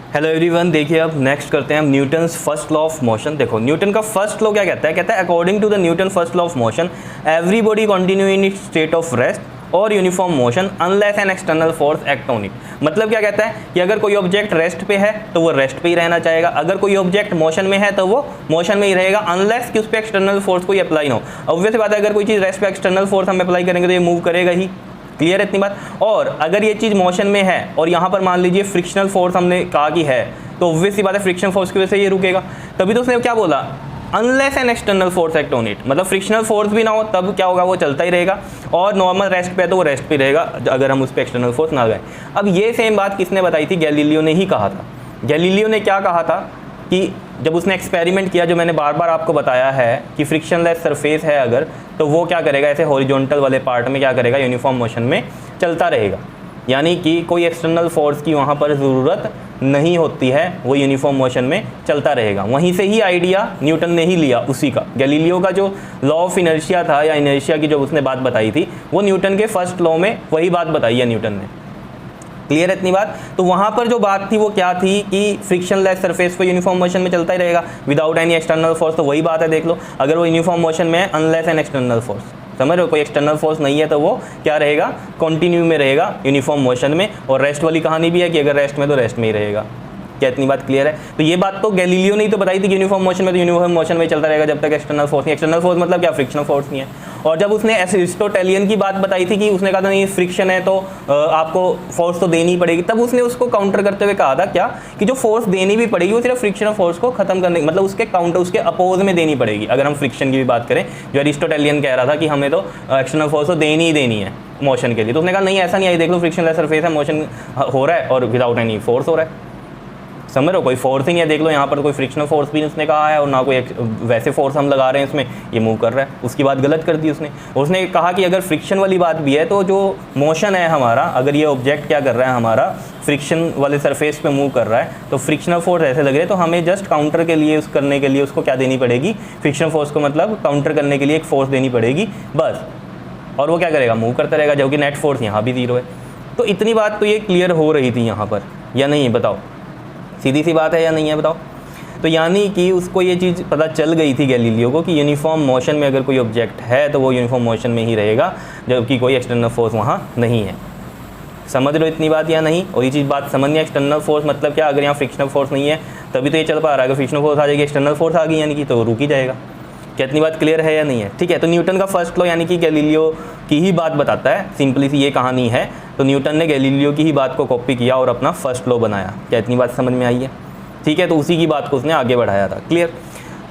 Hello everyone, देखिए अब next करते हैं हम Newton's first law of motion. देखो न्यूटन का फर्स्ट लॉ क्या कहता है according to the Newton first law of motion every body continue in its state of rest और uniform motion unless an external force act on it. मतलब क्या कहता है कि अगर कोई ऑब्जेक्ट रेस्ट पे है तो वो रेस्ट पे ही रहना चाहेगा, अगर कोई ऑब्जेक्ट मोशन में है तो वो मोशन में ही रहेगा अनलेस कि उस पर एक्सटर्नल फोर्स कोई अप्लाई ना हो। ऑब्वियस बात है, अगर कोई चीज़ रेस्ट पे एक्सटर्नल फोर्स हम अप्लाई करेंगे तो ये मूव करेगा ही। क्लियर है इतनी बात। और अगर ये चीज़ मोशन में है और यहाँ पर मान लीजिए फ्रिक्शनल फोर्स हमने कहा कि है, तो ऑब्वियस सी बात है फ्रिक्शन फोर्स की वजह से ये रुकेगा। तभी तो उसने क्या बोला, unless an external force act on it, मतलब फ्रिक्शनल फोर्स भी ना हो तब क्या होगा, वो चलता ही रहेगा। और नॉर्मल रेस्ट पे है तो वो रेस्ट पे रहेगा अगर हम उस पर एक्सटर्नल फोर्स ना लगाएं। अब ये सेम बात किसने बताई थी, गैलीलियो ने ही कहा था। गैलीलियो ने क्या कहा था कि जब उसने एक्सपेरिमेंट किया, जो मैंने बार बार आपको बताया है कि फ्रिक्शनलेस सरफेस है अगर, तो वो क्या करेगा, ऐसे हॉरिजॉन्टल वाले पार्ट में क्या करेगा, यूनिफॉर्म मोशन में चलता रहेगा। यानी कि कोई एक्सटर्नल फोर्स की वहाँ पर ज़रूरत नहीं होती है, वो यूनिफॉर्म मोशन में चलता रहेगा। वहीं से ही आइडिया न्यूटन ने ही लिया उसी का। गैलीलियो का जो लॉ ऑफ इनर्शिया था या इनर्शिया की जो उसने बात बताई थी, वो न्यूटन के फर्स्ट लॉ में वही बात बताई है न्यूटन ने। क्लियर है इतनी बात। तो वहाँ पर जो बात थी वो क्या थी कि फ्रिक्शनलेस सरफेस पे यूनिफॉर्म मोशन में चलता ही रहेगा विदाउट एनी एक्सटर्नल फोर्स। तो वही बात है, देख लो, अगर वो यूनिफॉर्म मोशन में है अनलेस एन एक्सटर्नल फोर्स, समझ रहे हो, कोई एक्सटर्नल फोर्स नहीं है तो वो क्या रहेगा, कंटिन्यू में रहेगा यूनिफॉर्म मोशन में। और रेस्ट वाली कहानी भी है कि अगर रेस्ट में तो रेस्ट में ही रहेगा। क्या इतनी बात क्लियर है। तो ये बात तो गैलीलियो ने ही तो बताई थी कि यूनिफॉर्म मोशन में तो यूनिफॉर्म मोशन में चलता रहेगा जब तक एक्सटर्नल फोर्स नहीं। एक्सटर्नल फोर्स मतलब क्या, फ्रिक्शनल फोर्स नहीं है। और जब उसने एरिस्टोटेलियन की बात बताई थी कि उसने कहा था नहीं फ्रिक्शन है तो आपको फोर्स तो देनी ही पड़ेगी, तब उसने उसको काउंटर करते हुए कहा था क्या, कि जो फोर्स देनी भी पड़ेगी वो सिर्फ फ्रिक्शनल फोर्स को खत्म करने, मतलब उसके काउंटर, उसके अपोज में देनी पड़ेगी। अगर हम फ्रिक्शन की भी बात करें, जो एरिस्टोटेलियन कह रहा था कि हमें तो एक्सटर्नल फोर्स तो देनी ही देनी है मोशन के लिए, तो उसने कहा नहीं ऐसा नहीं है, देख लो फ्रिक्शनलेस सरफेस है, मोशन हो रहा है और विदाउट एनी फोर्स हो रहा है। समझ रहे हो, कोई फोर्स ही नहीं है, देख लो यहाँ पर कोई फ्रिक्शनल फोर्स भी उसने कहा है और ना कोई वैसे फोर्स हम लगा रहे हैं इसमें, ये मूव कर रहा है। उसकी बात गलत कर दी उसने। उसने कहा कि अगर फ्रिक्शन वाली बात भी है तो जो मोशन है हमारा, अगर ये ऑब्जेक्ट क्या कर रहा है हमारा फ्रिक्शन वाले सरफेस पे मूव कर रहा है, तो फ्रिक्शनल फोर्स ऐसे लग रहे हैं, तो हमें जस्ट काउंटर के लिए उस करने के लिए उसको क्या देनी पड़ेगी, फ्रिक्शनल फोर्स को मतलब काउंटर करने के लिए एक फोर्स देनी पड़ेगी बस। और वो क्या करेगा, मूव करता रहेगा, जबकि नेट फोर्स यहाँ भी 0 है। तो इतनी बात तो ये क्लियर हो रही थी यहाँ पर, या नहीं बताओ, सीधी सी बात है या नहीं है बताओ। तो यानी कि उसको ये चीज़ पता चल गई थी गैलीलियो को कि यूनिफॉर्म मोशन में अगर कोई ऑब्जेक्ट है तो वो यूनिफॉर्म मोशन में ही रहेगा जबकि कोई एक्सटर्नल फोर्स वहाँ नहीं है। समझ लो इतनी बात या नहीं। और ये चीज़ बात समझनी है, एक्सटर्नल फोर्स मतलब क्या, अगर यहाँ फ्रिक्शनल फोर्स नहीं है तभी तो ये चल पा रहा है, अगर फ्रिक्शनल फोर्स आ जाएगी, एक्सटर्नल फोर्स आ गई यानी कि तो रुक ही जाएगा। क्या इतनी बात क्लियर है या नहीं है। ठीक है, तो न्यूटन का फर्स्ट लॉ यानी कि गैलीलियो की ही बात बताता है, सिंपली सी ये कहानी है। तो न्यूटन ने गैलीलियो की ही बात को कॉपी किया और अपना फर्स्ट लॉ बनाया। क्या इतनी बात समझ में आई है। ठीक है, तो उसी की बात को उसने आगे बढ़ाया था। क्लियर।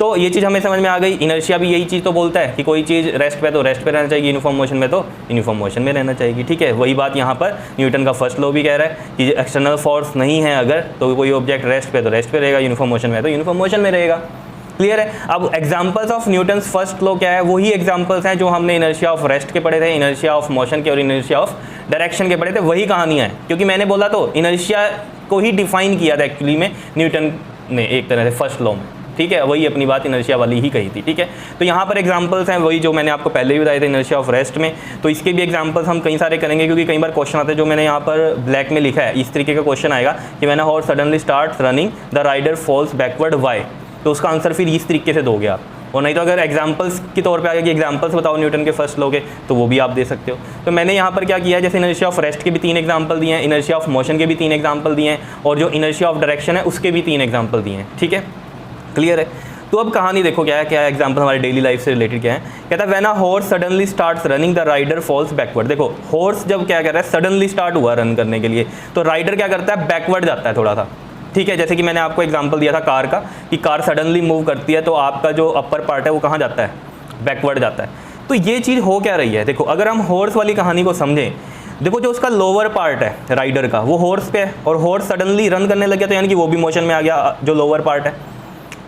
तो ये चीज़ हमें समझ में आ गई। इनर्शिया भी यही चीज़ तो बोलता है कि कोई चीज़ रेस्ट पे तो रेस्ट पे रहना चाहिए, यूनिफॉर्म मोशन में तो यूनिफॉर्म मोशन में रहना चाहिए। ठीक है, वही बात यहाँ पर न्यूटन का फर्स्ट लॉ भी कह रहा है कि एक्सटर्नल फोर्स नहीं है अगर, तो कोई ऑब्जेक्ट रेस्ट पे तो रेस्ट पे रहेगा, यूनिफॉर्म मोशन में तो यूनिफॉर्म मोशन में रहेगा। क्लियर है। अब examples of Newton's first law क्या है, वही एग्जांपल्स हैं जो हमने इनर्शिया ऑफ रेस्ट के पढ़े थे, इनर्शिया ऑफ मोशन के और इनर्शिया ऑफ डायरेक्शन के पढ़े थे, वही कहानियाँ हैं। क्योंकि मैंने बोला तो इनर्शिया को ही डिफाइन किया था एक्चुअली में न्यूटन ने एक तरह से फर्स्ट लॉ में। ठीक है, वही अपनी बात इनर्शिया वाली ही कही थी। ठीक है, तो यहाँ पर एग्जांपल्स हैं वही जो मैंने आपको पहले भी बताए थे इनर्शिया ऑफ रेस्ट में। तो इसके भी एग्जांपल्स हम कई सारे करेंगे क्योंकि कई बार क्वेश्चन आते हैं, जो मैंने यहाँ पर ब्लैक में लिखा है इस तरीके का क्वेश्चन आएगा कि मैंने horse suddenly start running the rider falls backward why, तो उसका आंसर फिर इस तरीके से दोगे आप। और नहीं तो अगर एग्जांपल्स के तौर पे आ गया कि एग्जांपल्स बताओ न्यूटन के फर्स्ट लॉ के, तो वो भी आप दे सकते हो। तो मैंने यहाँ पर क्या किया है, जैसे इनर्शिया ऑफ रेस्ट के भी 3 एग्जांपल दिए हैं, इनर्शिया ऑफ मोशन के भी 3 एग्जांपल दिए हैं, और जो इनर्शिया ऑफ डायरेक्शन है उसके भी 3 एग्जांपल दिए हैं। ठीक है, क्लियर है। तो अब कहानी देखो क्या है, क्या एग्जांपल हमारे डेली लाइफ से रिलेटेड क्या है। कहता है when a horse suddenly starts running the rider falls backward. देखो हॉर्स जब क्या कर रहा है, सडनली स्टार्ट हुआ रन करने के लिए, तो राइडर क्या करता है, बैकवर्ड जाता है थोड़ा सा। ठीक है, जैसे कि मैंने आपको एग्जांपल दिया था कार का, कि कार सडनली मूव करती है तो आपका जो अपर पार्ट है वो कहाँ जाता है, बैकवर्ड जाता है। तो ये चीज़ हो क्या रही है, देखो अगर हम हॉर्स वाली कहानी को समझें, देखो जो उसका लोअर पार्ट है राइडर का वो हॉर्स पे है, और हॉर्स सडनली रन करने लग गया तो यानी कि वो भी मोशन में आ गया, जो लोअर पार्ट है।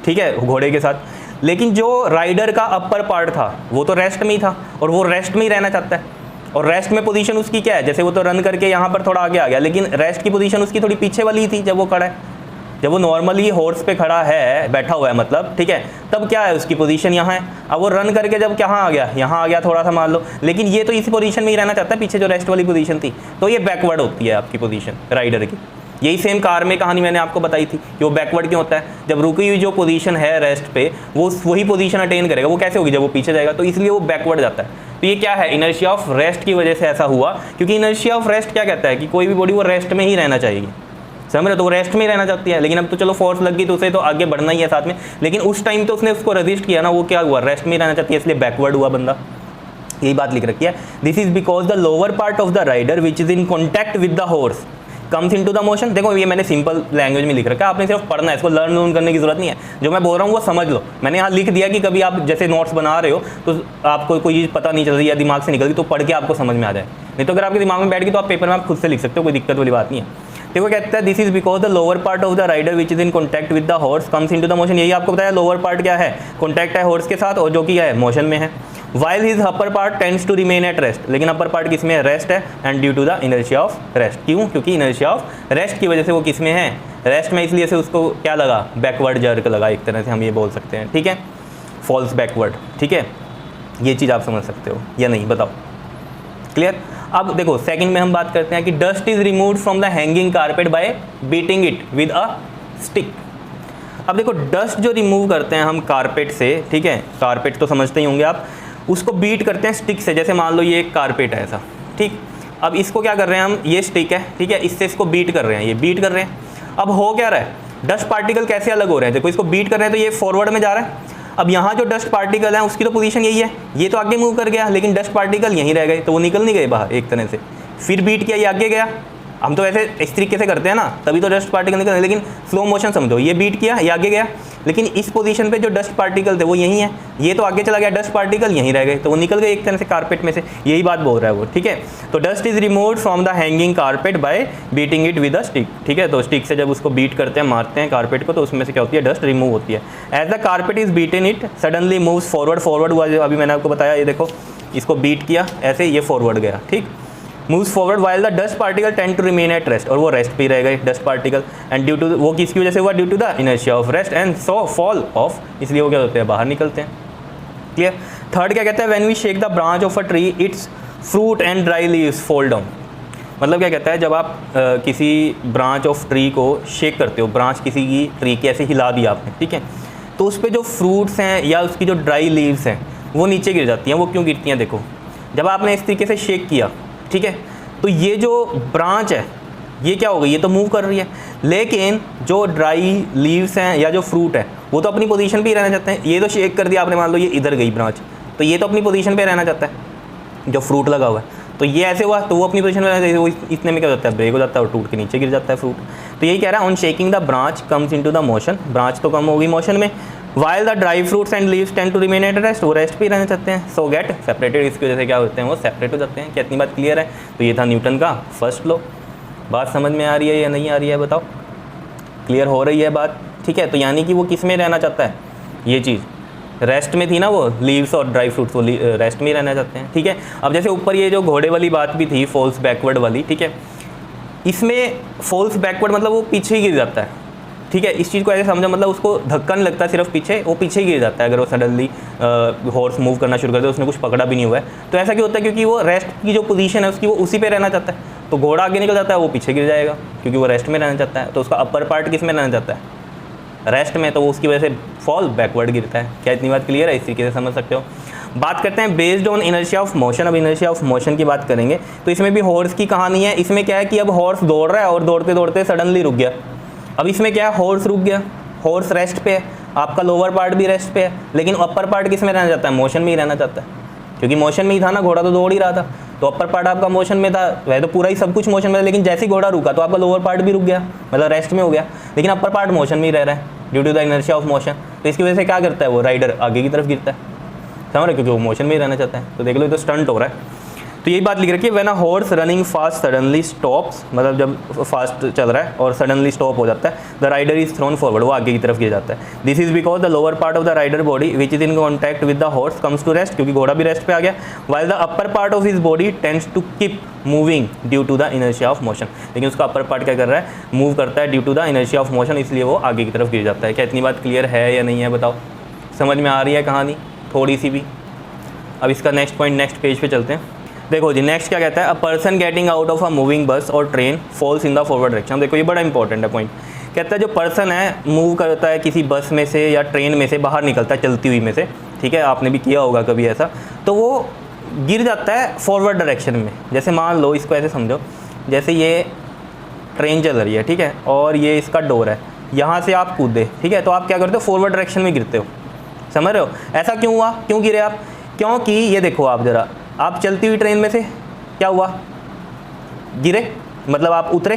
ठीक है, घोड़े के साथ। लेकिन जो राइडर का अपर पार्ट था वो तो रेस्ट में ही था, और वो रेस्ट में ही रहना चाहता है। और रेस्ट में पोजीशन उसकी क्या है, जैसे वो तो रन करके यहाँ पर थोड़ा आगे आ गया, लेकिन रेस्ट की पोजीशन उसकी थोड़ी पीछे वाली ही थी जब वो खड़ा है। जब वो नॉर्मली हॉर्स पे खड़ा है, बैठा हुआ है मतलब, ठीक है, तब क्या है उसकी पोजीशन यहाँ है। अब वो रन करके जब कहाँ आ गया, यहाँ आ गया थोड़ा सा मान लो, लेकिन ये तो इसी पोजीशन में ही रहना चाहता है, पीछे जो रेस्ट वाली पोजीशन थी, तो ये बैकवर्ड होती है आपकी पोजीशन राइडर की। यही सेम कार में कहानी मैंने आपको बताई थी कि वो बैकवर्ड क्यों होता है, जब रुकी हुई जो पोजीशन है रेस्ट पे वो वही पोजीशन अटेन करेगा, वो कैसे होगी जब वो पीछे जाएगा, तो इसलिए वो बैकवर्ड जाता है। तो ये क्या है, इनर्शिया ऑफ रेस्ट की वजह से ऐसा हुआ, क्योंकि इनर्शिया ऑफ रेस्ट क्या कहता है कि कोई भी बॉडी वो रेस्ट में ही रहना चाहिए, समझ रहे, तो वो रेस्ट में ही रहना चाहती है। लेकिन अब तो चलो फोर्स लग गई तो उसे तो आगे बढ़ना ही है साथ में, लेकिन उस टाइम तो उसने उसको रेजिस्ट किया ना, वो क्या हुआ, रेस्ट में ही रहना चाहती है, इसलिए बैकवर्ड हुआ बंदा। यही बात लिख रखी है, this is because the lower part of the rider which is in contact with the horse comes into the motion. देखो ये मैंने सिंपल लैंग्वेज में लिख रखा है, आपने सिर्फ पढ़ना है, इसको लर्न करने की जरूरत नहीं है, जो मैं बोल रहा हूँ वो समझ लो। मैंने यहाँ लिख दिया कि कभी आप जैसे नोट्स बना रहे हो तो आपको कोई चीज़ पता नहीं चल रही या दिमाग से निकल गई तो पढ़ के आपको समझ में आ जाए, नहीं तो अगर आपके दिमाग में बैठ गई तो आप पेपर में आप खुद से लिख सकते हो, कोई दिक्कत वाली बात नहीं है। देखो कहता है this is because the lower part of the rider which is in contact with the horse comes into the motion. यही आपको बताया लोअर पार्ट क्या है, कॉन्टैक्ट है हॉर्स के साथ और जो कि है मोशन में है। While his upper part tends to remain at rest, लेकिन अपर पार्ट किस में है, रेस्ट है, and due to the inertia of rest. क्यों, क्योंकि इनर्शिया ऑफ रेस्ट की वजह से वो किस में है, रेस्ट में, इसलिए से उसको क्या लगा, बैकवर्ड जर्क लगा, एक तरह से हम ये बोल सकते हैं, ठीक है, फॉल्स बैकवर्ड, ठीक है। ये चीज़ आप समझ सकते हो या नहीं, बताओ, क्लियर। अब देखो सेकंड में हम बात करते हैं कि dust is removed from the hanging carpet bye beating it with a stick. अब देखो डस्ट जो रिमूव करते हैं हम कारपेट से, ठीक है, कारपेट तो समझते ही होंगे आप, उसको बीट करते हैं स्टिक से। जैसे मान लो ये एक कारपेट है ऐसा, ठीक, अब इसको क्या कर रहे हैं हम, ये स्टिक है, ठीक है, इससे इसको बीट कर रहे हैं, ये बीट कर रहे हैं। अब हो क्या रहा है, डस्ट पार्टिकल कैसे अलग हो रहे हैं, देखो इसको बीट कर रहे हैं तो ये फॉरवर्ड में जा रहा है। अब यहाँ जो डस्ट पार्टिकल है उसकी तो पोजीशन यही है, ये तो आगे मूव कर गया, लेकिन डस्ट पार्टिकल यहीं रह गए, तो वो निकल नहीं गए बाहर एक तरह से। फिर बीट किया, ये आगे गया, हम तो ऐसे इस तरीके से करते हैं ना, तभी तो डस्ट पार्टिकल निकल रहे, लेकिन स्लो मोशन समझो, ये बीट किया, ये आगे गया, लेकिन इस पोजीशन पे जो डस्ट पार्टिकल थे वो यहीं है, ये तो आगे चला गया, डस्ट पार्टिकल यहीं रह गए, तो वो निकल गए एक तरह से कारपेट में से, यही बात बोल रहा है वो, ठीक है। तो dust is removed from the hanging carpet bye beating it with a stick, ठीक है, तो स्टिक से जब उसको बीट करते हैं, मारते हैं कारपेट को, तो उसमें से क्या होती है, डस्ट रिमूव होती है। As the carpet is beaten it suddenly moves forward, forward हुआ जो अभी मैंने आपको बताया, ये देखो इसको बीट किया ऐसे, ये फॉरवर्ड गया, ठीक, moves forward while the dust particle tend to remain at rest, और वो रेस्ट पे रह गए dust particle, and due to वो किसकी वजह से हुआ, due to the inertia of rest and so fall off, इसलिए वो क्या होते हैं, बाहर निकलते हैं, क्लियर। थर्ड क्या कहता है, when we shake the branch of a tree its fruit and dry leaves fall down. मतलब क्या कहता है, जब आप किसी ब्रांच ऑफ ट्री को शेक करते हो, ब्रांच किसी की ट्री की ऐसे हिला दिया आपने, ठीक है, तो उस पर जो फ्रूट्स हैं या उसकी जो ड्राई लीव्स हैं वो नीचे गिर जाती हैं। वो क्यों गिरती हैं, देखो जब आपने इस तरीके से शेक किया, ठीक है, तो ये जो ब्रांच है ये क्या हो गई, ये तो मूव कर रही है, लेकिन जो ड्राई लीव्स हैं या जो फ्रूट है वो तो अपनी पोजीशन पे ही रहना चाहते हैं। ये तो शेक कर दिया आपने, मान लो ये इधर गई ब्रांच, तो ये तो अपनी पोजीशन पे रहना चाहता है, जो फ्रूट लगा हुआ है, तो ये ऐसे हुआ तो वो अपनी पोजीशन में रहना चाहिए, वो इतने में क्या होता है, ब्रेक हो जाता है और टूट के नीचे गिर जाता है फ्रूट। तो यही कह रहा है, on shaking the branch comes into the motion, branch तो कम होगी मोशन में, while the dry fruits and leaves tend to remain at rest, वो रेस्ट पे ही रहना चाहते हैं, सो गेट सेपरेटेड, इसकी वजह से क्या होते हैं, वो सेपरेट हो जाते हैं। क्या इतनी बात क्लियर है। तो ये था न्यूटन का फर्स्ट लॉ। बात समझ में आ रही है या नहीं आ रही है, बताओ, क्लियर हो रही है बात, ठीक है। तो यानी कि वो किस में रहना चाहता है, ये चीज़ रेस्ट में थी ना, वो लीव्स और ड्राई फ्रूट्स वो रेस्ट में ही रहना चाहते हैं, ठीक है। अब जैसे ऊपर ये जो घोड़े वाली बात भी थी, फॉल्स बैकवर्ड वाली, ठीक है, इसमें फॉल्स बैकवर्ड मतलब वो पीछे ही गिर जाता है, ठीक है। इस चीज़ को ऐसे समझो, मतलब उसको धक्का नहीं लगता सिर्फ पीछे, वो पीछे ही गिर जाता है अगर वो सडनली हॉर्स मूव करना शुरू कर दे, उसने कुछ पकड़ा भी नहीं हुआ है। तो ऐसा क्यों होता है, क्योंकि वो रेस्ट की जो पोजीशन है उसकी वो उसी पे रहना चाहता है, तो घोड़ा आगे निकल जाता है, वो पीछे गिर जाएगा क्योंकि वो रेस्ट में रहना चाहता है। तो उसका अपर पार्ट किस में रहना चाहता है, रेस्ट में, तो वो उसकी वजह से फॉल बैकवर्ड गिरता है। क्या इतनी बात क्लियर है, इस तरीके से समझ सकते हो। बात करते हैं based on inertia of motion. अब इनर्शिया ऑफ मोशन की बात करेंगे तो इसमें भी हॉर्स की कहानी है। इसमें क्या है कि अब हॉर्स दौड़ रहा है और दौड़ते दौड़ते सडनली रुक गया। अब इसमें क्या है, हॉर्स रुक गया, हॉर्स रेस्ट पे है, आपका लोअर पार्ट भी रेस्ट पे है, लेकिन अपर पार्ट किस में रहना चाहता है, मोशन में ही रहना चाहता है, क्योंकि मोशन में ही था ना, घोड़ा तो दौड़ ही रहा था, तो अपर पार्ट आपका मोशन में था, वह तो पूरा ही सब कुछ मोशन में था, लेकिन जैसे ही घोड़ा रुका तो आपका लोअर पार्ट भी रुक गया, मतलब रेस्ट में हो गया, लेकिन अपर पार्ट मोशन में ही रह रहा है due to the inertia of motion. तो इसकी वजह से क्या करता है, वो राइडर आगे की तरफ गिरता है, समझ रहे, क्योंकि वो मोशन में ही रहना चाहता है। तो देख लो ये तो स्टंट हो रहा है। तो यही बात लिख रखी है, when a horse running fast suddenly stops, मतलब जब फास्ट चल रहा है और सडनली स्टॉप हो जाता है, the rider is thrown forward, वो आगे की तरफ गिर जाता है। This is because the lower part of the rider body which is in contact with the horse comes to rest, क्योंकि घोड़ा भी रेस्ट पे आ गया, while the upper part of his body tends to keep moving due to the inertia of motion. लेकिन उसका upper part क्या कर रहा है, मूव करता है due to the inertia of motion, इसलिए वो आगे की तरफ गिर जाता है। क्या इतनी बात क्लियर है या नहीं है, बताओ, समझ में आ रही है कहानी थोड़ी सी भी। अब इसका नेक्स्ट पॉइंट, नेक्स्ट पेज पे चलते हैं। देखो जी नेक्स्ट क्या कहता है, a person getting out of a moving bus और train falls in the forward direction. देखो ये बड़ा इंपॉर्टेंट है पॉइंट। कहता है जो पर्सन है मूव करता है किसी बस में से या ट्रेन में से, बाहर निकलता है चलती हुई में से, ठीक है, आपने भी किया होगा कभी ऐसा, तो वो गिर जाता है फॉरवर्ड डायरेक्शन में। जैसे मान लो, इसको ऐसे समझो, जैसे ये ट्रेन चल रही है, ठीक है, और ये इसका डोर है, यहाँ से आप कूदे, ठीक है, तो आप क्या करते हो, फॉरवर्ड डायरेक्शन में गिरते हो। समझ रहे हो ऐसा क्यों हुआ, क्यों गिरे आप? क्योंकि ये देखो आप ज़रा, आप चलती हुई ट्रेन में से क्या हुआ, गिरे, मतलब आप उतरे,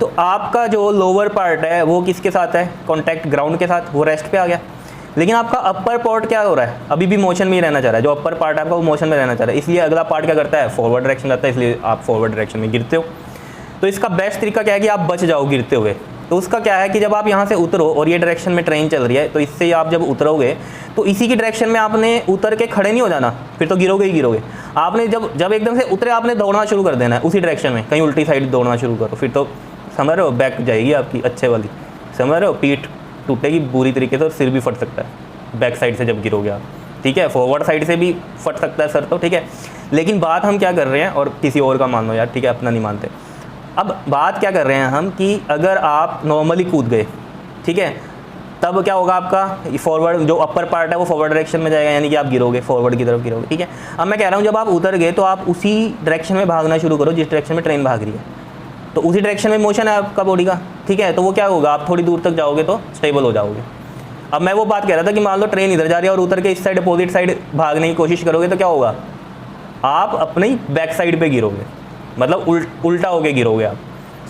तो आपका जो लोअर पार्ट है वो किसके साथ है, कॉन्टैक्ट ग्राउंड के साथ, वो रेस्ट पे आ गया। लेकिन आपका अपर पार्ट क्या हो रहा है, अभी भी मोशन में ही रहना चाह रहा है। जो अपर पार्ट है आपका वो मोशन में रहना चाह रहा है, इसलिए अगला पार्ट क्या करता है, फॉरवर्ड डायरेक्शन जाता है, इसलिए आप फॉरवर्ड डायरेक्शन में गिरते हो। तो इसका बेस्ट तरीका क्या है कि आप बच जाओ गिरते हुए। तो उसका क्या है कि जब आप यहाँ से उतरो और ये डायरेक्शन में ट्रेन चल रही है, तो इससे आप जब उतरोगे तो इसी की डायरेक्शन में आपने उतर के खड़े नहीं हो जाना, फिर तो गिरोगे ही गिरोगे। आपने जब एकदम से उतरे आपने दौड़ना शुरू कर देना है उसी डायरेक्शन में, कहीं उल्टी साइड दौड़ना शुरू करो, फिर तो समझ रहे हो बैक जाएगी आपकी अच्छे वाली, समझ रहे हो, पीठ टूटेगी बुरी तरीके से और सिर भी फट सकता है बैक साइड से जब गिरोगे आप, ठीक है, फॉरवर्ड साइड से भी फट सकता है सर तो, ठीक है। लेकिन बात हम क्या कर रहे हैं, और किसी और का मान लो यार, ठीक है, अपना नहीं मानते। अब बात क्या कर रहे हैं हम कि अगर आप नॉर्मली कूद गए, ठीक है, तब क्या होगा, आपका फॉरवर्ड जो अपर पार्ट है वो फॉरवर्ड डायरेक्शन में जाएगा, यानी कि आप गिरोगे, फॉरवर्ड की तरफ गिरोगे, ठीक है। अब मैं कह रहा हूँ जब आप उतर गए तो आप उसी डायरेक्शन में भागना शुरू करो जिस डायरेक्शन में ट्रेन भाग रही है, तो उसी डायरेक्शन में मोशन है आपका बॉडी का, ठीक है। तो वो क्या होगा, आप थोड़ी दूर तक जाओगे तो स्टेबल हो जाओगे। अब मैं वो बात कह रहा था कि मान लो ट्रेन इधर जा रही है और उतर के इस साइड अपोजिट साइड भागने की कोशिश करोगे तो क्या होगा, आप अपने बैक साइड पे गिरोगे, मतलब उल्टा होके गिरोगे आप,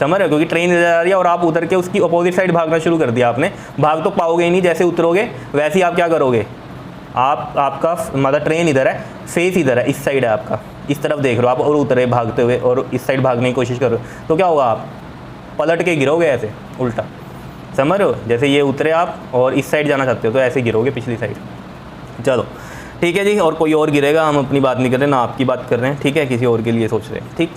समझ रहे हो, क्योंकि ट्रेन इधर जा रही है और आप उतर के उसकी अपोजिट साइड भागना शुरू कर दिया आपने। भाग तो पाओगे ही नहीं, जैसे उतरोगे वैसे ही आप क्या करोगे, आपका मतलब ट्रेन इधर है, फेस इधर है, इस साइड है आपका, इस तरफ देख रहे हो आप और उतरे भागते हुए और इस साइड भागने की कोशिश करो, तो क्या होगा, आप पलट के गिरोगे ऐसे उल्टा, समझ रहे हो, जैसे ये उतरे आप और इस साइड जाना चाहते हो तो ऐसे गिरोगे पिछली साइड। चलो ठीक है जी, और कोई और गिरेगा, हम अपनी बात नहीं कर रहे ना आपकी बात कर रहे हैं, ठीक है, किसी और के लिए सोच रहे हैं, ठीक।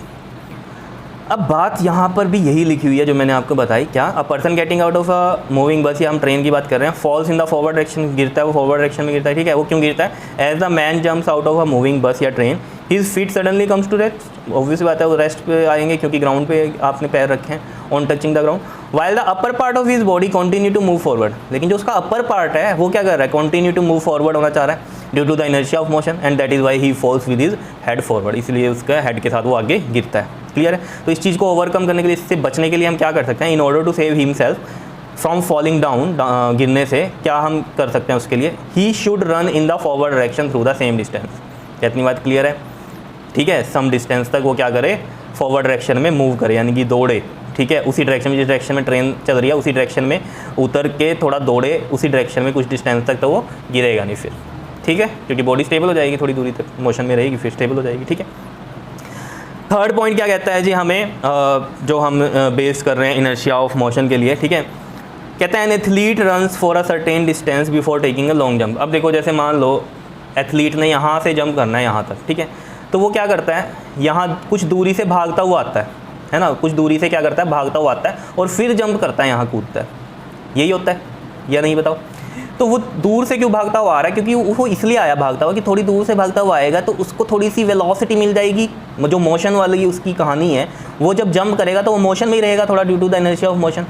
अब बात यहाँ पर भी यही लिखी हुई है जो मैंने आपको बताई, क्या, अ person getting out of a moving bus, या हम ट्रेन की बात कर रहे हैं, false in the forward direction, गिरता है वो फॉरवर्ड डायरेक्शन में गिरता है, ठीक है। वो क्यों गिरता है, as the man jumps out of a moving bus या train, his feet suddenly comes to rest, obvious बात है वो रेस्ट पे आएंगे क्योंकि ग्राउंड पे आपने पैर रखे हैं, on touching the ground, while the upper part of his body continue to move forward. लेकिन जो उसका अपर पार्ट है वो क्या कर रहा है, कंटिन्यू टू मूव फॉरवर्ड होना चाह रहा है due to the inertia of motion, and that is why he falls with his head forward, इसलिए उसका हेड के साथ वो आगे गिरता है। क्लियर है। तो इस चीज़ को ओवरकम करने के लिए, इससे बचने के लिए हम क्या कर सकते हैं, in order to save himself from falling down, गिरने से क्या हम कर सकते हैं उसके लिए, he should run in the forward direction through the same distance. कितनी बात क्लियर है, ठीक है। सम डिस्टेंस तक वो क्या करे, फॉरवर्ड डायरेक्शन में मूव करे, यानी कि दौड़े, ठीक है, उसी डायरेक्शन में जिस डायरेक्शन में ट्रेन चल रही है उसी डायरेक्शन में उतर के थोड़ा दौड़े उसी डायरेक्शन में कुछ डिस्टेंस तक, तो वो गिरेगा नहीं फिर, ठीक है, क्योंकि बॉडी स्टेबल हो जाएगी, थोड़ी दूरी तक मोशन में रहेगी, फिर स्टेबल हो जाएगी, ठीक है। थर्ड पॉइंट क्या कहता है जी हमें, जो हम बेस कर रहे हैं इनर्शिया ऑफ मोशन के लिए, ठीक है, कहता है an athlete runs for a certain distance before taking a long jump. अब देखो जैसे मान लो एथलीट ने यहाँ से जंप करना है यहाँ तक, ठीक है, तो वो क्या करता है, यहाँ कुछ दूरी से भागता हुआ आता है ना, कुछ दूरी से क्या करता है, भागता हुआ आता है और फिर जंप करता है, यहाँ कूदता है, यही होता है या नहीं बताओ। तो वो दूर से क्यों भागता हुआ आ रहा है, क्योंकि वो इसलिए आया भागता हुआ कि थोड़ी दूर से भागता हुआ आएगा तो उसको थोड़ी सी वेलोसिटी मिल जाएगी, जो मोशन वाली उसकी कहानी है, वो जब जंप करेगा तो वो मोशन में ही रहेगा थोड़ा, due to the inertia of motion,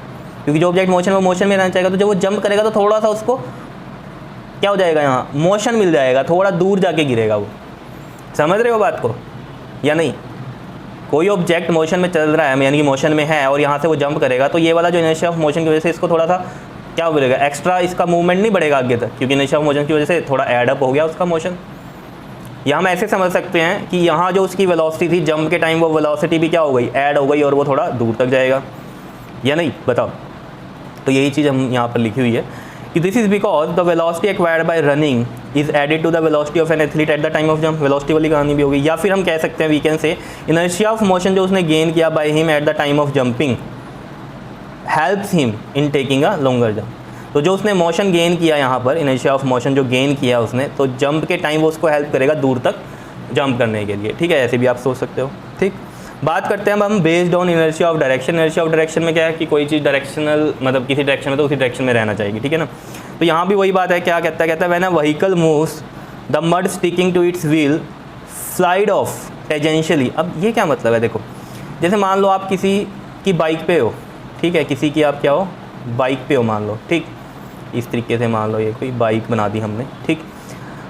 क्योंकि जो ऑब्जेक्ट मोशन में मोशन में रहना चाहेगा, तो जब वो जंप करेगा तो थोड़ा सा उसको क्या हो जाएगा, यहाँ मोशन मिल जाएगा, थोड़ा दूर जाके गिरेगा वो। समझ रहे हो बात को या नहीं। कोई ऑब्जेक्ट मोशन में चल रहा है, यानी कि मोशन में है, और यहाँ से वो जंप करेगा तो ये वाला जो इनर्शिया ऑफ मोशन की वजह से इसको थोड़ा सा क्या बोलेगा, एक्स्ट्रा इसका मूवमेंट नहीं बढ़ेगा आगे तक, क्योंकि इनर्शिया ऑफ मोशन की वजह से थोड़ा एड अप हो गया उसका मोशन। या हम ऐसे समझ सकते हैं कि यहाँ जो उसकी वेलोसिटी थी जंप के टाइम, वो वेलोसिटी भी क्या हो गई, ऐड हो गई, और वो थोड़ा दूर तक जाएगा या नहीं बताओ। तो यही चीज़ हम यहाँ पर लिखी हुई है कि this is because the velocity acquired by running is added to the velocity of an athlete at the time of jump. Velocity वाली कहानी भी होगी, या फिर हम कह सकते हैं we can say inertia of motion जो उसने गेन किया by him at the time of jumping helps him in taking a longer jump. तो जो उसने मोशन गेन किया यहाँ पर, इनर्शिया ऑफ मोशन जो गेन किया उसने, तो जंप के टाइम वो उसको हेल्प करेगा दूर तक जंप करने के लिए, ठीक है, ऐसे भी आप सोच सकते हो, ठीक। बात करते हैं अब हम based on inertia of direction. Inertia of direction में क्या है कि कोई चीज़ डायरेक्शनल, मतलब किसी डायरेक्शन में तो उसी डायरेक्शन में रहना चाहिए, ठीक है ना। तो यहाँ भी वही बात है, क्या कहता है when a vehicle moves the mud sticking to its wheel slide off tangentially. अब ये क्या मतलब है, देखो जैसे मान लो आप किसी की बाइक पे हो, ठीक है, किसी की आप क्या हो, बाइक पे हो मान लो, ठीक, इस तरीके से मान लो ये कोई बाइक बना दी हमने, ठीक।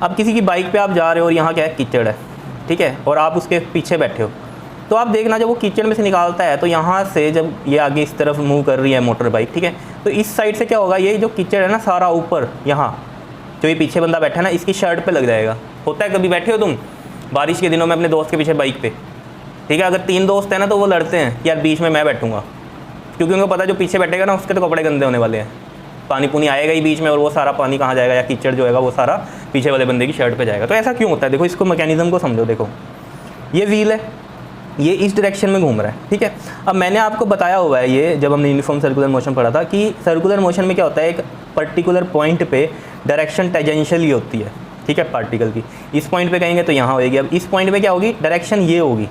अब किसी की बाइक पे आप जा रहे हो और यहाँ क्या है, कीचड़ है, ठीक है, और आप उसके पीछे बैठे हो, तो आप देखना जब वो कीचड़ में से निकालता है तो यहाँ से जब ये आगे इस तरफ मूव कर रही है मोटर बाइक, ठीक है, तो इस साइड से क्या होगा, ये जो कीचड़ है ना सारा ऊपर यहाँ जो ये पीछे बंदा बैठा है ना इसकी शर्ट पे लग जाएगा। होता है, कभी बैठे हो तुम बारिश के दिनों में अपने दोस्त के पीछे बाइक पे, ठीक है, अगर 3 दोस्त हैं ना तो वो लड़ते हैं कि यार बीच में मैं बैठूंगा, क्योंकि उनको पता है जो पीछे बैठेगा ना उसके तो कपड़े गंदे होने वाले हैं, पानी पुनी आएगा ही बीच में और वो सारा पानी कहाँ जाएगा, या कीचड़ जो है वो सारा पीछे वाले बंदे की शर्ट पे जाएगा। तो ऐसा क्यों होता है, देखो इसको मैकेनिज्म को समझो। देखो ये व्हील है, ये इस डायरेक्शन में घूम रहा है, ठीक है। अब मैंने आपको बताया हुआ है ये जब हमने यूनिफॉर्म सर्कुलर मोशन पढ़ा था कि सर्कुलर मोशन में क्या होता है, एक पर्टिकुलर पॉइंट पे डायरेक्शन टेंजेंशियली होती है, ठीक है, पार्टिकल की। इस पॉइंट पे कहेंगे तो यहाँ होगी, अब इस पॉइंट पे क्या होगी, डायरेक्शन ये होगी,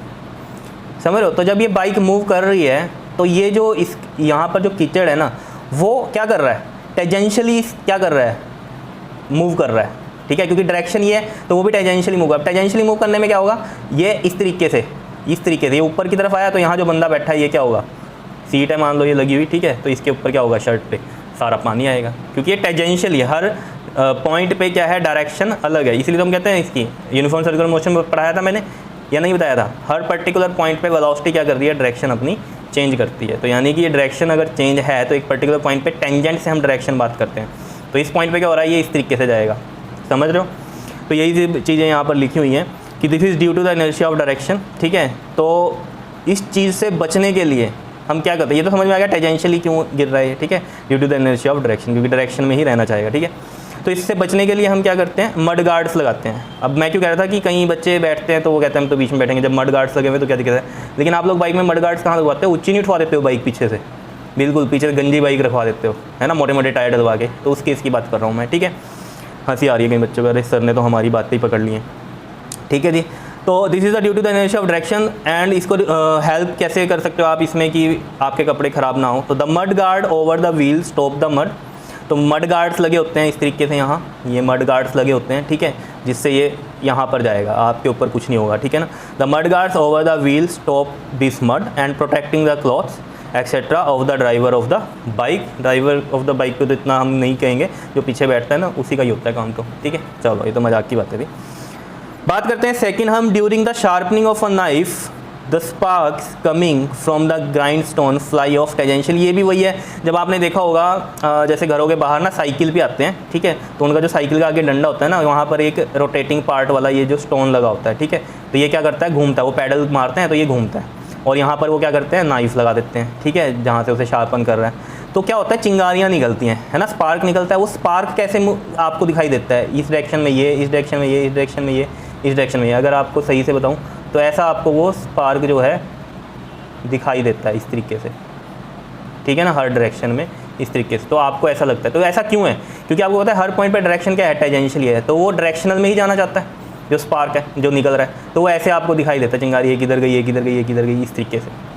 समझ रहे हो। तो जब ये बाइक मूव कर रही है तो ये जो इस यहाँ पर जो कीचड़ है ना वो क्या कर रहा है, टेंजेंशियली क्या कर रहा है, मूव कर रहा है, ठीक है, क्योंकि डायरेक्शन ये है तो वो भी टेंजेंशियली मूव कर। टेंजेंशियली मूव करने में क्या होगा, ये इस तरीके से ये ऊपर की तरफ आया तो यहाँ जो बंदा बैठा है ये क्या होगा, सीट है मान लो ये लगी हुई, ठीक है, तो इसके ऊपर क्या होगा, शर्ट पे सारा पानी आएगा, क्योंकि ये टेंजेंशियली हर पॉइंट पे क्या है, डायरेक्शन अलग है। इसलिए तो हम कहते हैं इसकी यूनिफॉर्म सर्कुलर मोशन में पढ़ाया था मैंने या नहीं बताया था, हर पर्टिकुलर पॉइंट पे वेलोसिटी क्या कर रही है, डायरेक्शन अपनी चेंज करती है। तो यानी कि ये डायरेक्शन अगर चेंज है तो एक पर्टिकुलर पॉइंट पे टेंजेंट से हम डायरेक्शन बात करते हैं, तो इस पॉइंट पे क्या हो रहा है, ये इस तरीके से जाएगा, समझ रहे हो। तो यही चीज़ें यहाँ पर लिखी हुई हैं कि this is due to the inertia of direction, ठीक है। तो इस चीज़ से बचने के लिए हम क्या करते हैं, ये तो समझ में आ गया टेंजेंशियली क्यों गिर रहा है, ठीक है, due to the inertia of direction, क्योंकि डायरेक्शन में ही रहना चाहेगा, ठीक है। तो इससे बचने के लिए हम क्या करते हैं, मड गार्ड्स लगाते हैं। अब मैं क्यों कह रहा था कि कई बच्चे बैठते हैं तो वो कहते हैं हम तो बीच में बैठेंगे, जब मड गार्ड्स लगे हुए तो क्या दिक्कत है। लेकिन आप लोग बाइक में मड गार्ड्स कहाँ लगवाते हो, ऊँची नहीं उठवा देते हो बाइक पीछे से, बिल्कुल पीछे गंजी बाइक रखवा देते हो, है ना, मोटे मोटे टायर डलवा के। तो उस केस की बात कर रहा हूँ मैं, ठीक है। हंसी आ रही है कई बच्चों को, अरे सर ने तो हमारी बातें ही पकड़ ली हैं, ठीक है जी। तो this is the due to the inertia of direction. And इसको हेल्प कैसे कर सकते हो आप इसमें कि आपके कपड़े ख़राब ना हो, तो the mud guard over the wheel stop the mud. तो मड गार्ड्स लगे होते हैं इस तरीके से, यहाँ ये मड गार्ड्स लगे होते हैं, ठीक है, जिससे ये यहाँ पर जाएगा, आपके ऊपर कुछ नहीं होगा, ठीक है ना। The mud guards over the wheel stop this mud and protecting the clothes etcetera of the driver of the bike. Driver of the bike पे तो इतना हम नहीं कहेंगे, जो पीछे बैठता है ना उसी का ही होता है काम, तो ठीक है। चलो ये तो मजाक की बात है। बात करते हैं सेकंड हम, during the sharpening of a knife the sparks coming from the grind stone fly of tangential. ये भी वही है, जब आपने देखा होगा जैसे घरों के बाहर ना साइकिल भी आते हैं, ठीक है, तो उनका जो साइकिल का आगे डंडा होता है ना, वहाँ पर एक रोटेटिंग पार्ट वाला ये जो स्टोन लगा होता है, ठीक है, तो ये क्या करता है, घूमता है, वो पैडल मारते हैं तो ये घूमता है, और यहाँ पर वो क्या करते हैं, नाइफ लगा देते हैं, ठीक है, जहाँ से उसे शार्पन कर रहा है। तो क्या होता है, चिंगारियाँ निकलती हैं, है ना, स्पार्क निकलता है। वो स्पार्क कैसे आपको दिखाई देता है, इस डायरेक्शन में ये, इस डायरेक्शन में ये, इस डायरेक्शन में ये, इस डायरेक्शन में ये। अगर आपको सही से बताऊँ तो ऐसा आपको वो स्पार्क जो है दिखाई देता है इस तरीके से, ठीक है ना, हर डायरेक्शन में इस तरीके से। तो आपको ऐसा लगता है, तो ऐसा क्यों है, क्योंकि आपको पता है हर पॉइंट पे डायरेक्शन क्या है, टेंजेंशियल है, तो वो डायरेक्शनल में ही जाना चाहता है, जो स्पार्क है जो निकल रहा है, तो वो ऐसे आपको दिखाई देता है, चिंगारी ये किधर गई, ये किधर गई, ये किधर गई, इस तरीके से,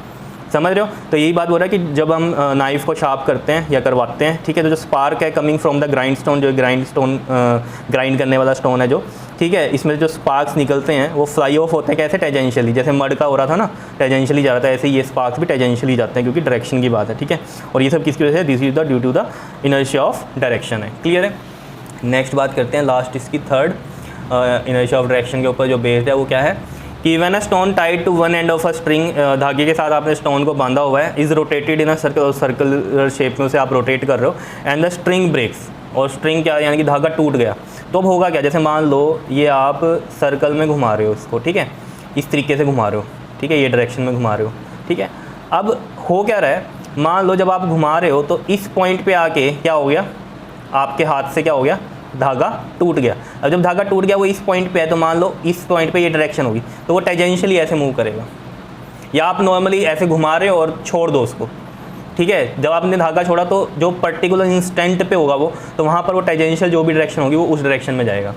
समझ रहे हो। तो यही बात हो रहा है कि जब हम नाइफ को शार्प करते हैं या करवाते हैं, ठीक है, तो जो स्पार्क है coming from the grind stone, जो ग्राइंड करने वाला स्टोन है जो, ठीक है, इसमें जो स्पार्क्स निकलते हैं वो फ्लाई ऑफ होते हैं कैसे, टेंजेंशियली, जैसे मड का हो रहा था ना, टेंजेंशियली जा रहा था, ऐसे ये स्पार्क्स भी टेंजेंशियली जाते हैं, क्योंकि डायरेक्शन की बात है, ठीक है। और ये सब किसकी वजह से, this is the due to the inertia of direction है, क्लियर है। नेक्स्ट बात करते हैं, लास्ट इसकी थर्ड इनर्शिया ऑफ डायरेक्शन के ऊपर जो बेस्ड है वो क्या है कि when a stone tied to one end of a string, धागे के साथ आपने स्टोन को बांधा हुआ है, is rotated in a circular shape में उसे आप रोटेट कर रहे हो, एंड द स्ट्रिंग ब्रेक्स, और स्ट्रिंग क्या यानी कि धागा टूट गया, तो अब होगा क्या, जैसे मान लो ये आप सर्कल में घुमा रहे हो इसको, ठीक है, इस तरीके से घुमा रहे हो, ठीक है, ये डायरेक्शन में घुमा रहे हो, ठीक है। अब हो क्या रहा है, मान लो जब आप घुमा रहे हो तो इस पॉइंट पे आके क्या हो गया, आपके हाथ से क्या हो गया, धागा टूट गया। अब जब धागा टूट गया वो इस पॉइंट पे है, तो मान लो इस पॉइंट पे ये डायरेक्शन होगी, तो वो टेंजेंशियली ऐसे मूव करेगा, या आप नॉर्मली ऐसे घुमा रहे हो और छोड़ दो उसको, ठीक है, जब आपने धागा छोड़ा तो जो पर्टिकुलर इंस्टेंट पे होगा वो, तो वहाँ पर वो टेंजेंशियल जो भी डायरेक्शन होगी वो उस डायरेक्शन में जाएगा।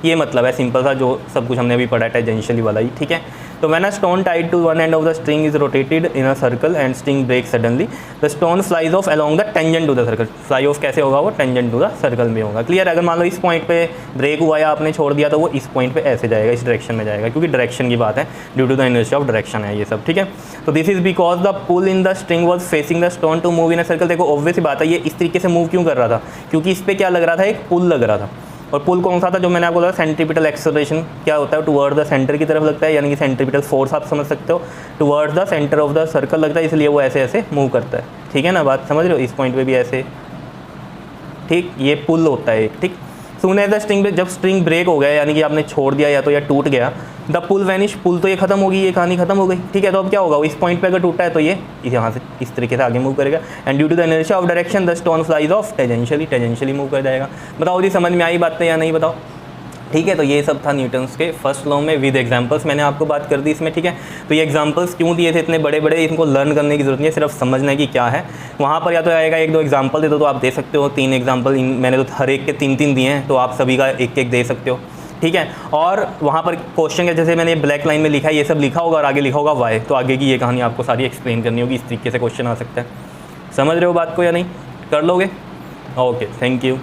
ये मतलब है सिंपल सा, जो सब कुछ हमने अभी पढ़ा है टेंजेंशियली वाला ही, ठीक है। तो when a stone tied to one end of the string is rotated in a circle and string break suddenly, the stone flies off along the tangent to the circle. Fly off कैसे होगा, वो tangent to the circle में होगा। Clear. अगर मान लो इस point पे break हुआ या आपने छोड़ दिया तो वो इस पॉइंट पे ऐसे जाएगा, इस डायरेक्शन में जाएगा, क्योंकि डायरेक्शन की बात है, due to the inertia of direction है ये सब, ठीक है। तो this is because the pull in the string was facing the stone to move in a circle. देखो ऑब्वियस बात है, ये इस तरीके से मूव क्यों कर रहा था, क्योंकि इस पर क्या लग रहा था, एक पुल लग रहा था। और पुल कौन सा था, जो मैंने आपको बोला सेंट्रीपिटल एक्सेलरेशन क्या होता है, टुवर्ड द सेंटर की तरफ लगता है, यानी कि सेंट्रीपिटल फोर्स आप समझ सकते हो, toward the centre of the circle लगता है, इसलिए वो ऐसे ऐसे मूव करता है, ठीक है ना, बात समझ रहे हो। इस पॉइंट पे भी ऐसे, ठीक, ये पुल होता है, ठीक। सून एज द स्ट्रिंग, जब स्ट्रिंग ब्रेक हो गया यानी कि आपने छोड़ दिया या तो या टूट गया, द पुल वैनिश, पुल तो ये खत्म होगी, ये कहानी खत्म हो गई, ठीक है। तो अब क्या होगा, इस पॉइंट पे अगर टूटा है तो ये यहाँ से इस तरीके से आगे मूव करेगा, and due to the inertia of direction the stone flies off tangentially move कर जाएगा। बताओ जी समझ में आई बातें या नहीं, बताओ, ठीक है। तो ये सब था न्यूटन्स के फर्स्ट लॉ में विद एग्जांपल्स, मैंने आपको बात कर दी इसमें, ठीक है। तो ये एग्जांपल्स क्यों दिए थे इतने बड़े बड़े, इनको लर्न करने की जरूरत नहीं है, सिर्फ समझने की क्या है। वहाँ पर या तो आएगा एक दो एग्जांपल दे दो तो आप दे सकते हो, 3 एग्जांपल, मैंने तो हर एक के 3 दिए हैं, तो आप सभी का एक एक दे सकते हो, ठीक है। और वहाँ पर क्वेश्चन है, जैसे मैंने ब्लैक लाइन में लिखा है, ये सब लिखा होगा और आगे लिखा होगा वाई, तो आगे की ये कहानी आपको सारी एक्सप्लेन करनी होगी, इस तरीके से क्वेश्चन आ सकता है। समझ रहे हो बात को या नहीं, कर लोगे? Okay, thank you.